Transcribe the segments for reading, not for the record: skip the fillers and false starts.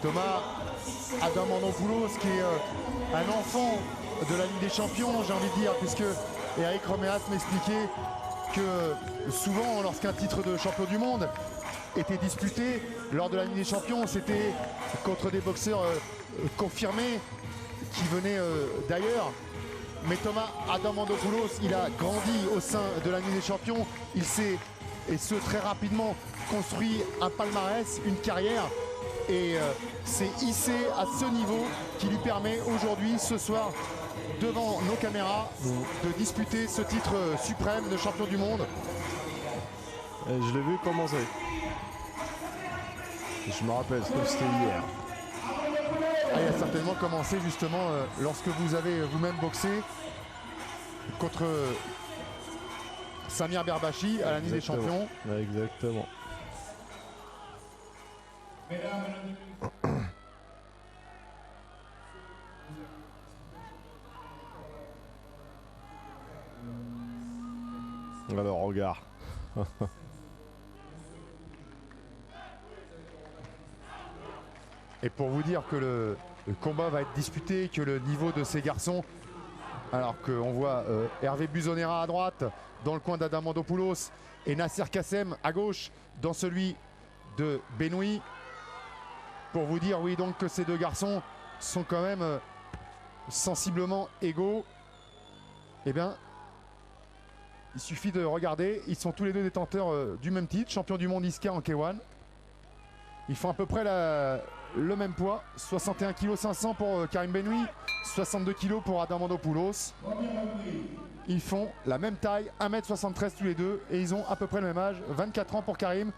Thomas Adamandopoulos qui est un enfant de la Ligue des Champions, j'ai envie de dire, puisque Eric Roméas m'expliquait que souvent lorsqu'un titre de champion du monde était disputé lors de la Ligue des Champions, c'était contre des boxeurs confirmés qui venaient d'ailleurs. Mais Thomas Adamandopoulos, il a grandi au sein de la Ligue des Champions. Il s'est, et ce très rapidement, construit un palmarès, une carrière. Et c'est hissé à ce niveau qui lui permet aujourd'hui, ce soir, devant nos caméras, de disputer ce titre suprême de champion du monde. Et je l'ai vu commencer. Je me rappelle, c'était hier. Ah, il a certainement commencé justement lorsque vous avez vous-même boxé contre Samir Berbachi à la Ligue des Champions. Ouais, exactement. Alors, regarde. Et pour vous dire que le combat va être disputé, que le niveau de ces garçons, alors qu'on voit Hervé Buzonera à droite, dans le coin d'Adamandopoulos, et Nasser Kassem à gauche, dans celui de Benoui. Pour vous dire, oui, donc que ces deux garçons sont quand même sensiblement égaux. Eh bien, il suffit de regarder, ils sont tous les deux détenteurs du même titre, champion du monde ISCA en K1. Ils font à peu près le même poids, 61 kg 500 pour Karim Benoui, 62 kg pour Adamandopoulos. Ils font la même taille, 1m73 tous les deux, et ils ont à peu près le même âge, 24 ans pour Karim,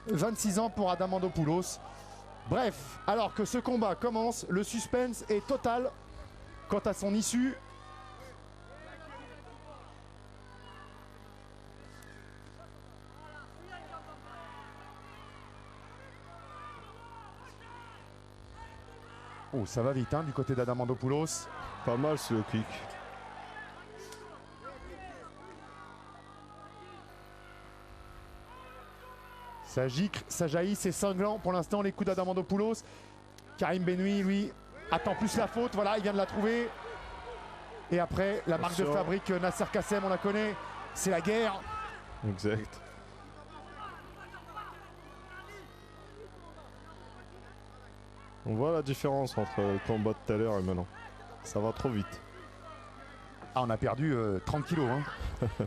26 ans pour Adamandopoulos. Bref, alors que ce combat commence, le suspense est total quant à son issue. Oh, ça va vite hein, du côté d'Adamandopoulos. Pas mal ce kick. Ça gicre, ça jaillit, c'est cinglant pour l'instant les coups d'Adamandopoulos. Karim Benoui, lui, attend plus la faute. Voilà, il vient de la trouver. Et après, la marque de fabrique Nasser Kassem, on la connaît. C'est la guerre. Exact. On voit la différence entre le combat de tout à l'heure et maintenant. Ça va trop vite. Ah, on a perdu 30 kilos. Hein.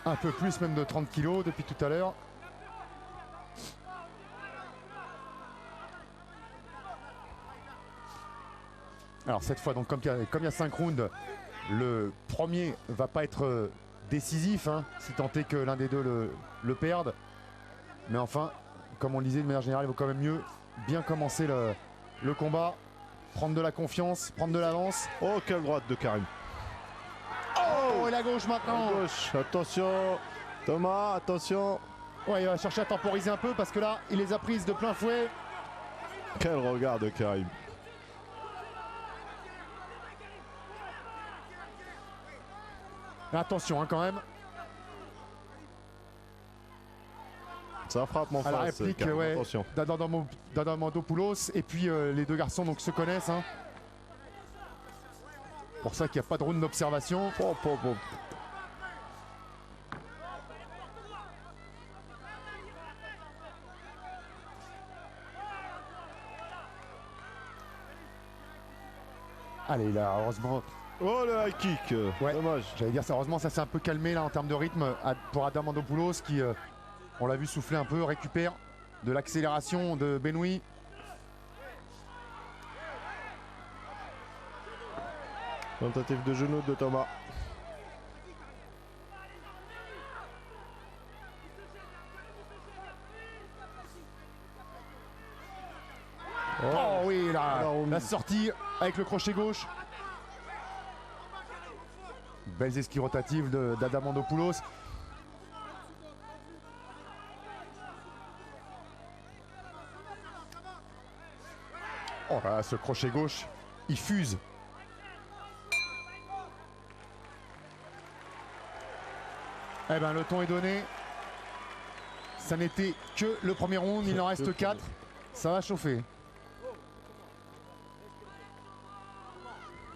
Un peu plus même de 30 kilos depuis tout à l'heure. Alors cette fois, donc, comme il y a 5 rounds, le premier va pas être décisif, hein, si tant est que l'un des deux le perde. Mais enfin, comme on le disait de manière générale, il vaut quand même mieux bien commencer le combat, prendre de la confiance, prendre de l'avance. Oh, quelle droite de Karim. Oh, et la gauche maintenant. La gauche, attention. Thomas, attention. Ouais, il va chercher à temporiser un peu parce que là, il les a prises de plein fouet. Quel regard de Karim. Attention hein, quand même. Ça frappe mon à la face, réplique Karim, attention. d'Adamandopoulos et puis les deux garçons donc se connaissent. Hein. Pour ça qu'il n'y a pas de round d'observation. Oh, oh, oh. Allez là, heureusement. Oh le high kick, ouais, dommage. J'allais dire ça, heureusement ça s'est un peu calmé là en termes de rythme pour Adamandopoulos qui, on l'a vu souffler un peu, récupère de l'accélération de Benoui. Tentative de genou de Thomas. Oh oui, la sortie avec le crochet gauche. Belles esquives rotatives d'Adamandopoulos. Oh là, ce crochet gauche, il fuse. Eh ben le ton est donné. Ça n'était que le premier round, il en reste 4. Ça va chauffer.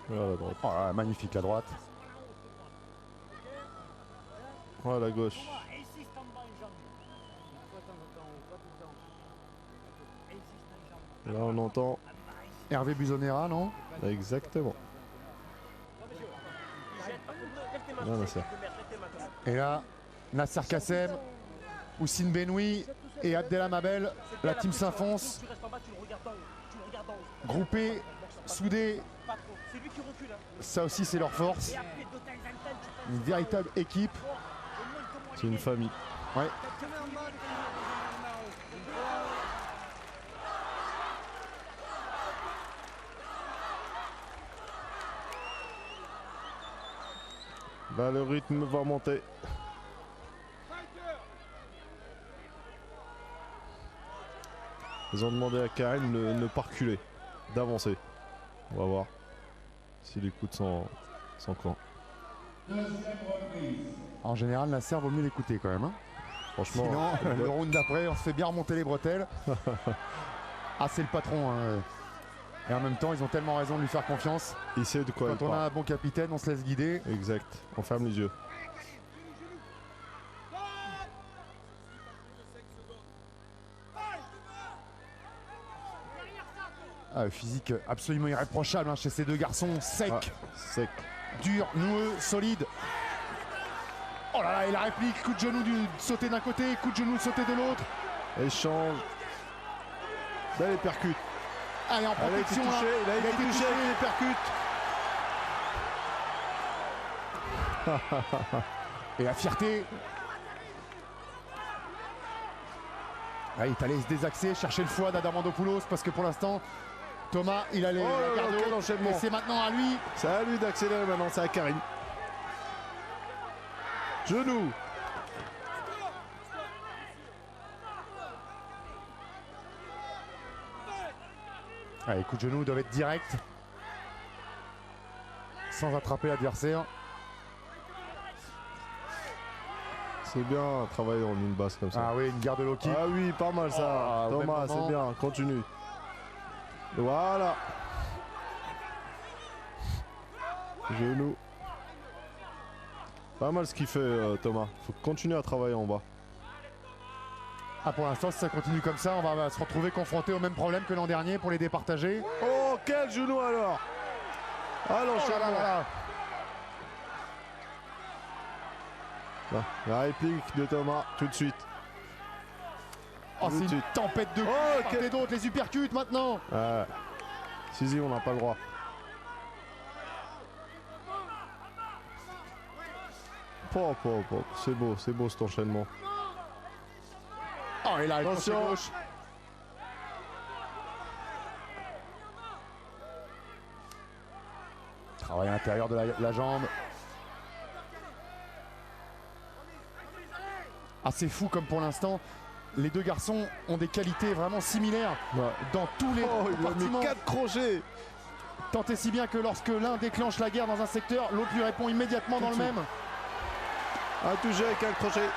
Voilà la droite. Oh là, magnifique la droite. Voilà la gauche. Là on entend. Hervé Buzonera, non? Exactement. Là, Nasser. Et là, Nasser Kassem, Houssine Benoui et Abdelham Abel, la team s'enfonce. Groupés, soudés. Ça aussi, c'est leur force. Une véritable équipe. C'est une famille. Ouais. Là le rythme va monter. Ils ont demandé à Karim de ne pas reculer, d'avancer. On va voir s'il écoute son camp. En général, Nasser vaut mieux l'écouter quand même. Hein. Franchement, Sinon, le round d'après, on se fait bien remonter les bretelles. Ah, c'est le patron. Hein. Et en même temps, ils ont tellement raison de lui faire confiance. il sait de quoi il Quand on parle. a un bon capitaine, on se laisse guider. Exact, on ferme les yeux. Ah, physique absolument irréprochable hein, chez ces deux garçons. Sec, Sec. dur, noueux, solide. Oh là là, et la réplique, coup de genou sauté d'un côté, coup de genou sauté de l'autre. Échange. Là il percute. Allez, en Il a été protection touché, là. il a été touché, il percute. Et la fierté. Ah, il est allé se désaxer, chercher le foie d'Adamandopoulos parce que pour l'instant, Thomas, il allait Oh là là, quel enchaînement. et c'est maintenant à lui. C'est à lui d'accélérer maintenant, c'est à Karim. Genou. Allez, coups de genou doivent être directs. Sans attraper l'adversaire. C'est bien travailler en ligne basse comme ça. Ah oui, une garde low kick. Ah oui, pas mal ça. Ah, au même Thomas, moment. c'est bien, continue. Voilà. Genou. Pas mal ce qu'il fait Thomas. Faut continuer à travailler en bas. Ah, pour l'instant, si ça continue comme ça, on va se retrouver confronté au même problème que l'an dernier pour les départager. Oh, quel genou alors. Ah Oh là l'enchaînement. là là. Là, la réplique de Thomas tout de suite. Oh, Tout c'est de une suite. tempête de coups Oh, de part quel- et d'autre, les uppercuts maintenant. Si, on n'a pas le droit. C'est beau cet enchaînement. Oh, et là, le crochet Attention. gauche. Travail à l'intérieur de la jambe. Ah, c'est fou comme pour l'instant, les deux garçons ont des qualités vraiment similaires Ouais. dans tous les Oh, il a compartiments. mis 4 crochets. Tant et si bien que lorsque l'un déclenche la guerre dans un secteur, l'autre lui répond immédiatement dans le même. Un touché avec un crochet.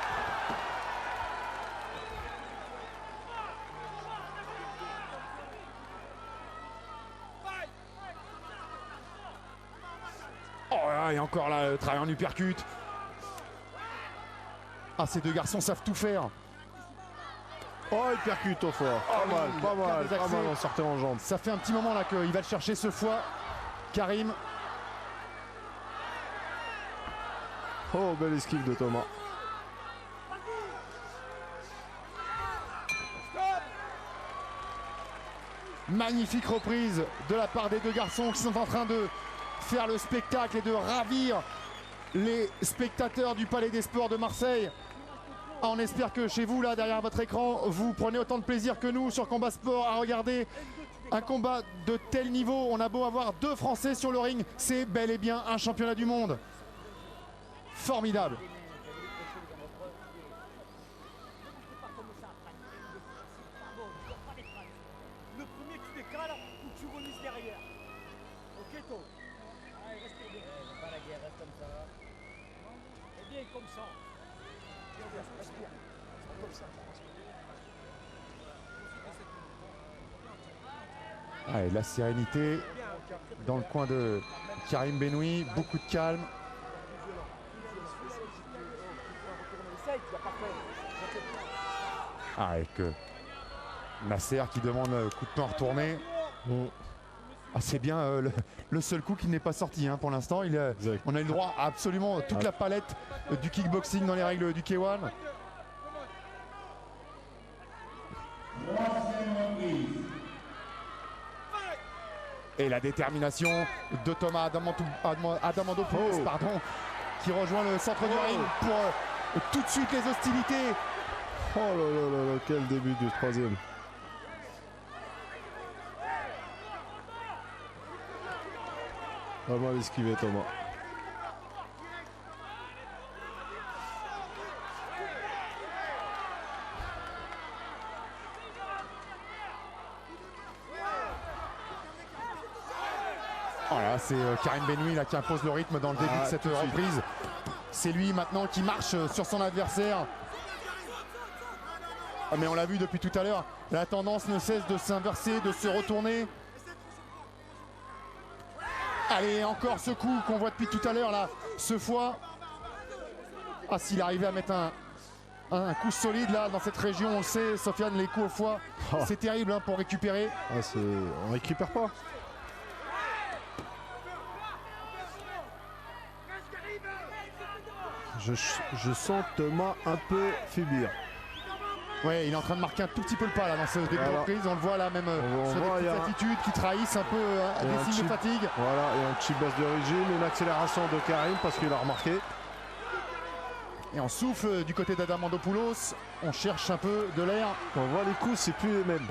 Oh là, et encore là, le travail en uppercut. Ah, ces deux garçons savent tout faire. Oh, il percute au fort. Oh, Pas mal, oui, pas il a mal, des pas accès. mal en sortant en jambe. Ça fait un petit moment là qu'il va le chercher ce foie. Karim. Oh, belle esquive de Thomas. Magnifique reprise de la part des deux garçons qui sont en train de faire le spectacle et de ravir les spectateurs du Palais des Sports de Marseille. On espère que chez vous, là, derrière votre écran, vous prenez autant de plaisir que nous sur Combat Sport à regarder un combat de tel niveau. On a beau avoir deux Français sur le ring, c'est bel et bien un championnat du monde. Formidable. Le premier tu décales ou tu remises derrière. Ok toi. Allez, respire bien. Pas la guerre, reste comme ça. Et bien comme ça. Bien, bien, respire. Comme ça. Allez, la sérénité. dans le coin de Karim Benoui. Beaucoup de calme. Ah, avec Nasser qui demande coup de poing retourné. Ah, c'est bien le seul coup qui n'est pas sorti pour l'instant. On a eu le droit à absolument toute la palette du kickboxing dans les règles du K1. Et la détermination de Thomas Adamandopoulos, qui rejoint le centre du ring pour tout de suite les hostilités. Oh là là là là, quel début du troisième. Pas mal esquivé Thomas. Voilà, c'est Karim Benoui là, qui impose le rythme dans le début de cette reprise. C'est lui maintenant qui marche sur son adversaire. Mais on l'a vu depuis tout à l'heure, la tendance ne cesse de s'inverser, de se retourner. Allez, encore ce coup qu'on voit depuis tout à l'heure là, ce foie. Ah, s'il arrivait à mettre un coup solide là dans cette région, on le sait, Sofiane, les coups au foie, c'est terrible pour récupérer. Ah, on récupère pas. Je sens Thomas un peu faiblir. Ouais, il est en train de marquer un tout petit peu le pas là dans ce début de reprise. On le voit là même sur des petites attitudes qui trahissent un peu des signes de fatigue. Voilà, et un petit baisse d'origine, une accélération de Karim parce qu'il a remarqué. Et on souffle du côté d'Adamandopoulos. On cherche un peu de l'air. On voit les coups, c'est plus les mêmes.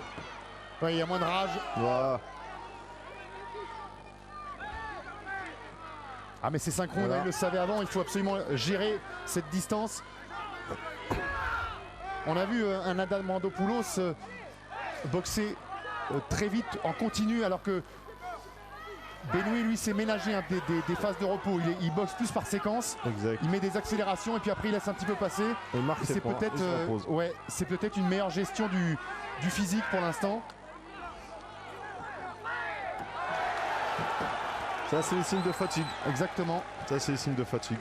Ouais, il y a moins de rage. Voilà. Ah, mais c'est synchrone, il le savait avant. Il faut absolument gérer cette distance. On a vu un Adamandopoulos boxer très vite en continu, alors que Benoui, lui, s'est ménagé des phases de repos. Il boxe plus par séquence. Exact. Il met des accélérations et puis après il laisse un petit peu passer. C'est peut-être une meilleure gestion du physique pour l'instant. Ça, c'est les signes de fatigue. Exactement. Ça, c'est les signes de fatigue.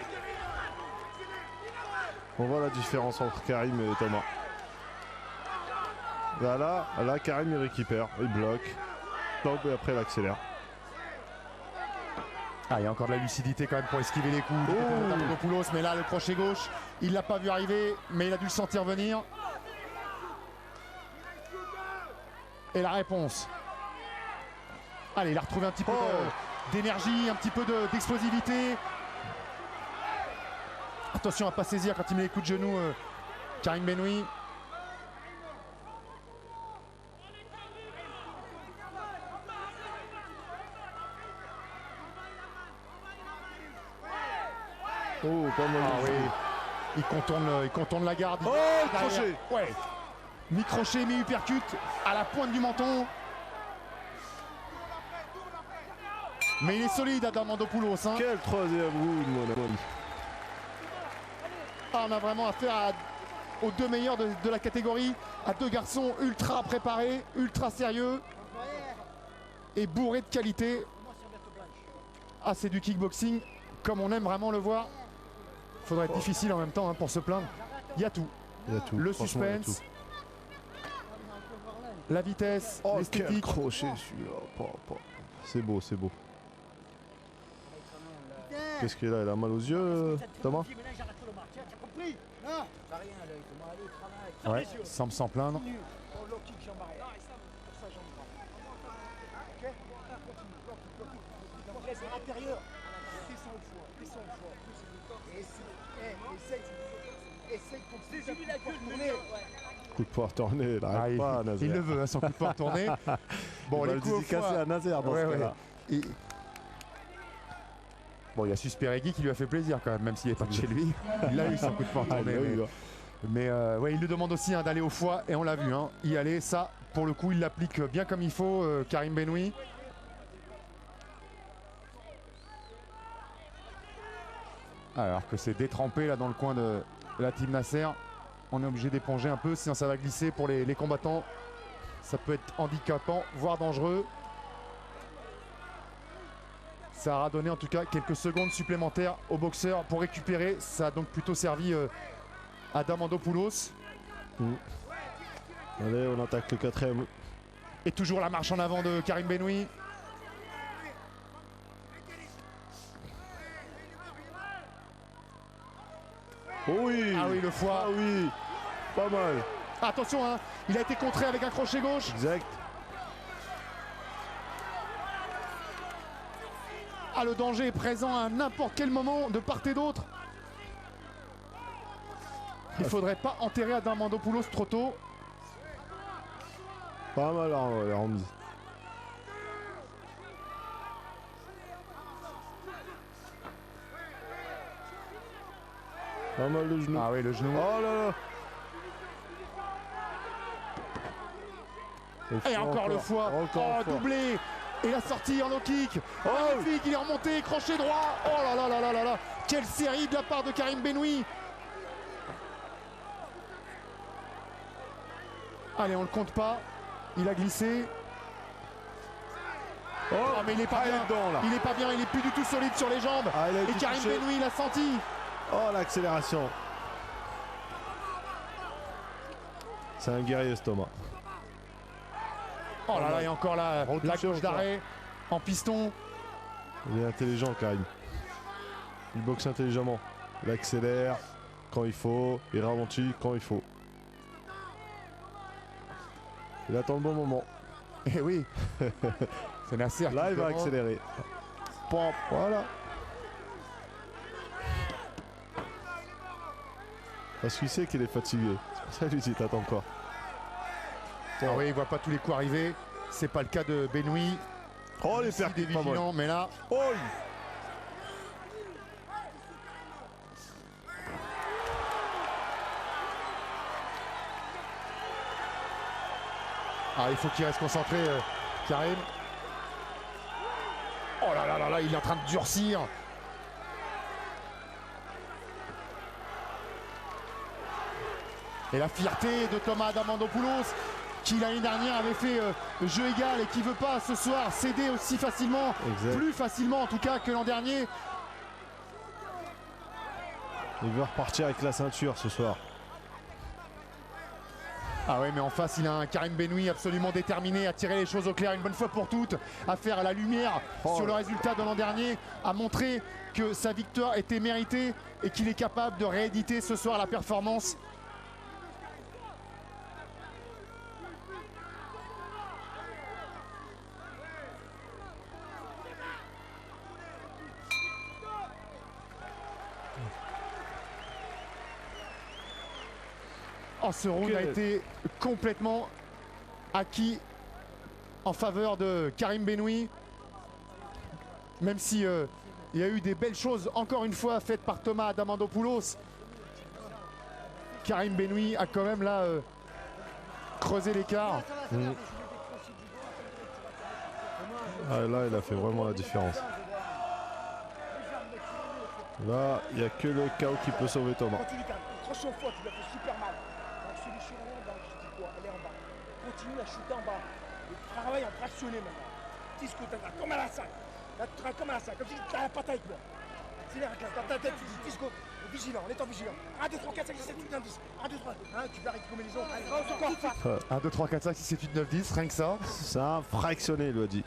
On voit la différence entre Karim et Thomas. Là, Karim, il récupère, il bloque. Donc, et après, il accélère. Ah, il y a encore de la lucidité quand même pour esquiver les coups de Adamandopoulos, mais là, le crochet gauche, il l'a pas vu arriver, mais il a dû le sentir venir. Et la réponse. Allez, il a retrouvé un petit peu d'énergie, un petit peu d'explosivité. Attention à ne pas saisir quand il met les coups de genoux, Karim Benoui. Oh, pas mal. Ah oui, il contourne la garde. Crochet. Ouais. Mi-crochet, mi-uppercut à la pointe du menton. Mais il est solide, Adamandopoulos. Quel troisième round, mon ami. Ah, on a vraiment affaire aux deux meilleurs de la catégorie, à deux garçons ultra préparés, ultra sérieux et bourrés de qualité. Ah, c'est du kickboxing comme on aime vraiment le voir. Faudrait être difficile en même temps pour se plaindre. Il y a tout. Le suspense, la vitesse, l'esthétique. Quel crochet celui-là. C'est beau, c'est beau. Qu'est-ce qu'il a? Il a mal aux yeux, Thomas? Ouais, semble s'en plaindre. Coup de poing retourné, il n'arrête pas, Nazer. Il le veut, son coup de poing retourné. Bon, il les coups au foie à Nazer dans ce cas-là. Bon, il y a Susperegui qui lui a fait plaisir quand même s'il n'est pas de chez lui. Il a eu son coup de poing retourné. Mais ouais, il lui demande aussi d'aller au foie et on l'a vu, y aller. Ça, pour le coup, il l'applique bien comme il faut, Karim Benoui. Alors que c'est détrempé là dans le coin de la team Nasser. On est obligé d'éponger un peu, sinon ça va glisser pour les combattants. Ça peut être handicapant, voire dangereux. ça aura donné en tout cas quelques secondes supplémentaires au boxeur pour récupérer. Ça a donc plutôt servi à Diamandopoulos. Allez, on attaque le 4ème. Et toujours la marche en avant de Karim Benoui. Oh oui. Ah oui, le foie. Ah oui. Pas mal. Attention, hein, il a été contré avec un crochet gauche. Exact. Ah, le danger est présent à n'importe quel moment de part et d'autre. Il faudrait pas enterrer Diamandopoulos trop tôt. Pas mal la remise. Pas mal le genou. Ah oui, le genou. Oh là là. Et encore le foie. Encore Oh, doublé. Et la sortie en low kick. Oh. Magnifique, il est remonté, crochet droit. Oh là là là là là là. Quelle série de la part de Karim Benoui. Allez, on le compte pas. Il a glissé. Oh, mais il est pas bien. dedans, là. Il est pas bien, il est plus du tout solide sur les jambes. Ah, il a Et été Karim touché. Benoui l'a senti. Oh, l'accélération. C'est un guerrier ce Thomas. Oh là là, et encore la Retouché gauche au d'arrêt en piston. Il est intelligent Karim. Il boxe intelligemment. Il accélère quand il faut. Il ralentit quand il faut. Il attend le bon moment. Eh oui. C'est Nasser. Là, qui il va demande. accélérer. Pom, voilà. Parce qu'il sait qu'il est fatigué. C'est pour ça qu'il dit t'attends quoi. Ah oui, il voit pas tous les coups arriver. C'est pas le cas de Benoui. Oh, les Ici, des percutes pas mal. vigilants, mais là, Oh. il faut qu'il reste concentré, Karim. Oh là là là là, il est en train de durcir. Et la fierté de Thomas Diamandopoulos, qui l'année dernière avait fait jeu égal et qui veut pas ce soir céder aussi facilement, Exact. plus facilement en tout cas que l'an dernier. Il veut repartir avec la ceinture ce soir. Ah ouais, mais en face il a un Karim Benoui absolument déterminé à tirer les choses au clair une bonne fois pour toutes, à faire la lumière sur le résultat de l'an dernier, à montrer que sa victoire était méritée et qu'il est capable de rééditer ce soir la performance. Oh, ce round a été complètement acquis en faveur de Karim Benoui. Même si il y a eu des belles choses, encore une fois, faites par Thomas Diamandopoulos. Karim Benoui a quand même là creusé l'écart. Ah, là, il a fait vraiment la différence. Là, il n'y a que le chaos qui peut sauver Thomas. Continue, crochet au foie, tu l'as fait super mal. Donc solution en bas, je dis quoi, elle est en bas. Continue à shooter en bas. Et travaille en fractionné maintenant. Disco, t'as comme à la salle. Là, tu travailles comme à la salle, comme si tu as la patte avec moi. Accélère, dans ta tête, tu dis disco, vigilant, en étant vigilant. 1, 2, 3, 4, 5, 6, 7, 8, 9, 10. 1, 2, 3, 1, tu vas récupérer les autres. Allez, rentre encore, face. 1, 2, 3, 4, 5, 6, 7, 8, 9, 10, rien que ça. C'est un fractionné, il lui a dit.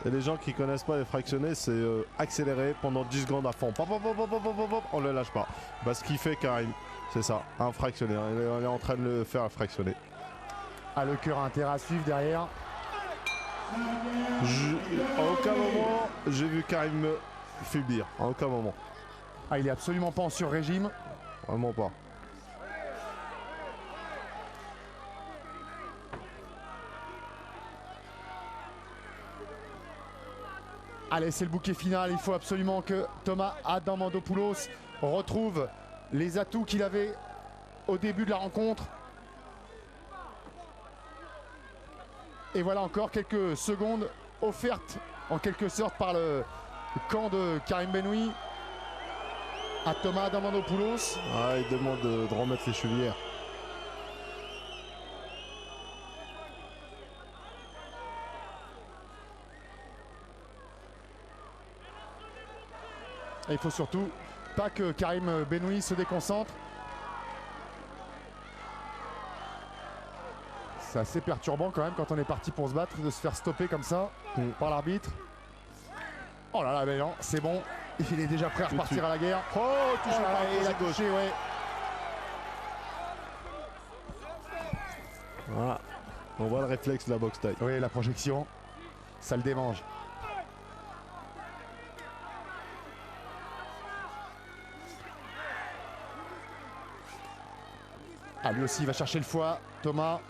Et les gens qui connaissent pas les fractionnés, c'est accélérer pendant 10 secondes à fond. Pop, pop, pop, pop, pop, pop, pop, on le lâche pas. Bah, ce qu'il fait Karim, c'est ça, un fractionné. On est en train de le faire fractionner. Ah, le cœur a intérêt à suivre derrière. À aucun moment, j'ai vu Karim me faiblir. À aucun moment. Ah, il est absolument pas en sur-régime. Vraiment pas. Allez, c'est le bouquet final. Il faut absolument que Thomas Diamandopoulos retrouve les atouts qu'il avait au début de la rencontre. Et voilà encore quelques secondes offertes en quelque sorte par le camp de Karim Benoui à Thomas Diamandopoulos. Ah, il demande de remettre les chevillères. Et il faut surtout pas que Karim Benoui se déconcentre. C'est assez perturbant quand même quand on est parti pour se battre de se faire stopper comme ça par l'arbitre. Oh là là, mais non, c'est bon. Il est déjà prêt à repartir à la guerre. Oh, touché par le il a crochet gauche. touché, ouais. Voilà. On voit le réflexe de la boxe taille. Oui, la projection, ça le démange. Ah, lui aussi, il va chercher le foie, Thomas.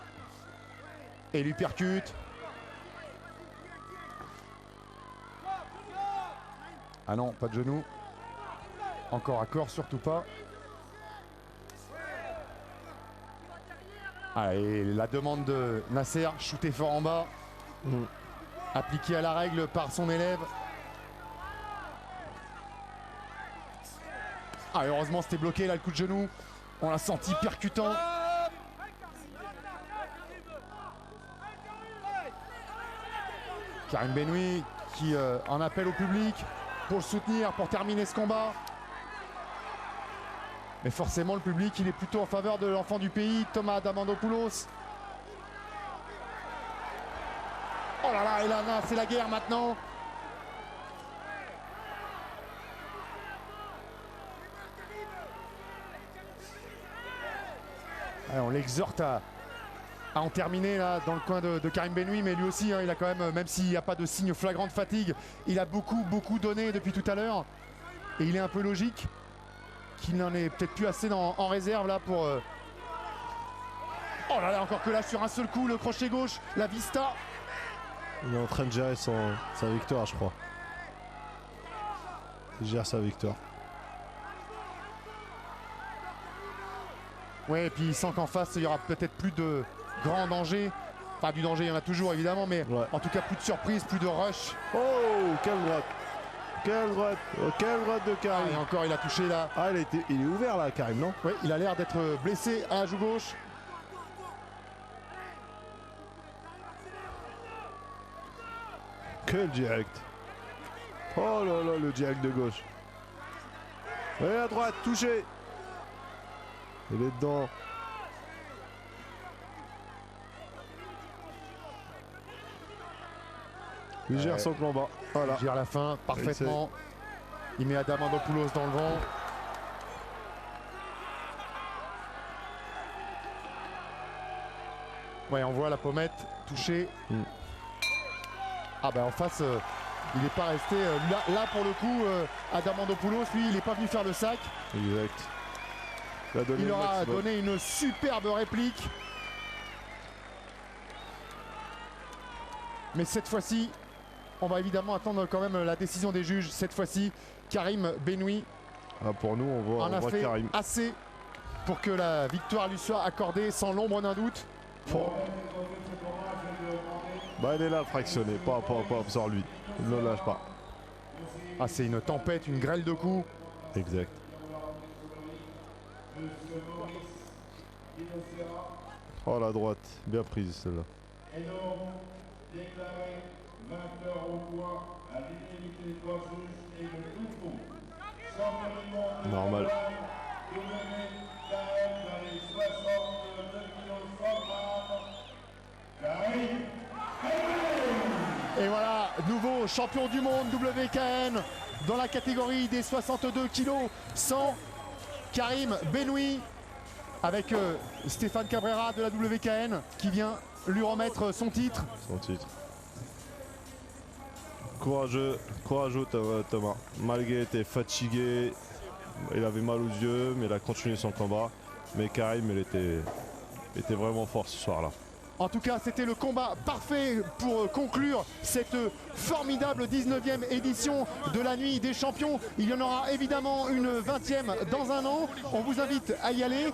Et lui percute. Ah non, pas de genou. Encore à corps, surtout pas. Ah, et la demande de Nasser, shooter fort en bas. Appliqué à la règle par son élève. Ah, heureusement c'était bloqué là le coup de genou. On l'a senti percutant. Karim Benoui qui en appelle au public pour le soutenir, pour terminer ce combat. Mais forcément le public il est plutôt en faveur de l'enfant du pays, Thomas Diamandopoulos. Oh là là, et là, c'est la guerre maintenant. Allez, on l'exhorte à en terminer là dans le coin de Karim Benoui, mais lui aussi hein, il a quand même s'il n'y a pas de signe flagrant de fatigue, il a beaucoup donné depuis tout à l'heure. Et il est un peu logique qu'il n'en ait peut-être plus assez en réserve là pour... Oh là là, encore que là sur un seul coup, le crochet gauche, la vista. Il est en train de gérer sa victoire, je crois. Il gère sa victoire. Ouais, et puis il sent qu'en face, il y aura peut-être plus de grands dangers. Enfin, du danger, il y en a toujours évidemment, mais ouais. En tout cas, plus de surprise, plus de rush. Oh, quelle droite! Quelle droite! Oh, quelle droite de Karim! Ah, et encore, il a touché là. Ah, il est ouvert là, Karim, non? Oui, il a l'air d'être blessé à la joue gauche. Quel direct! Oh là là, le direct de gauche. Et à droite, touché! Il est dedans. Il gère son combat. Voilà. Il gère la fin parfaitement. Il met Diamandopoulos dans le vent. Ouais, on voit la pommette touchée. Ah ben en face, il n'est pas resté. Là pour le coup, Diamandopoulos, lui, il n'est pas venu faire le sac. Exact. Il leur a donné une superbe réplique. Mais cette fois-ci, on va évidemment attendre quand même la décision des juges. Cette fois-ci, Karim Benoui pour nous, on en a voit fait Karim. assez pour que la victoire lui soit accordée sans l'ombre d'un doute. Bah, il est là fractionné, pas sur lui. Il ne le lâche pas. Ah, c'est une tempête, une grêle de coups. Exact. Oh la droite, bien prise celle-là. Et donc, déclaré vainqueur au point à l'unanimité des trois juges et le tout champion du monde normal. Dominé Karim dans les 62 kilos 100 grammes. Karim. Et voilà, nouveau champion du monde WKN dans la catégorie des 62 kilos 100. Karim Benoui avec Stéphane Cabrera de la WKN qui vient lui remettre son titre. Courageux Thomas. Malgré était fatigué, il avait mal aux yeux, mais il a continué son combat. Mais Karim, il était vraiment fort ce soir-là. En tout cas, c'était le combat parfait pour conclure cette formidable 19e édition de la Nuit des Champions. Il y en aura évidemment une 20e dans un an. On vous invite à y aller.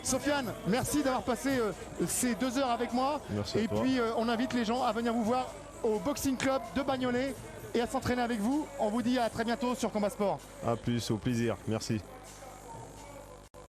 Sofiane, merci d'avoir passé ces 2 heures avec moi. Merci et puis on invite les gens à venir vous voir au Boxing Club de Bagnolet et à s'entraîner avec vous. On vous dit à très bientôt sur Combat Sport. A plus, au plaisir. Merci.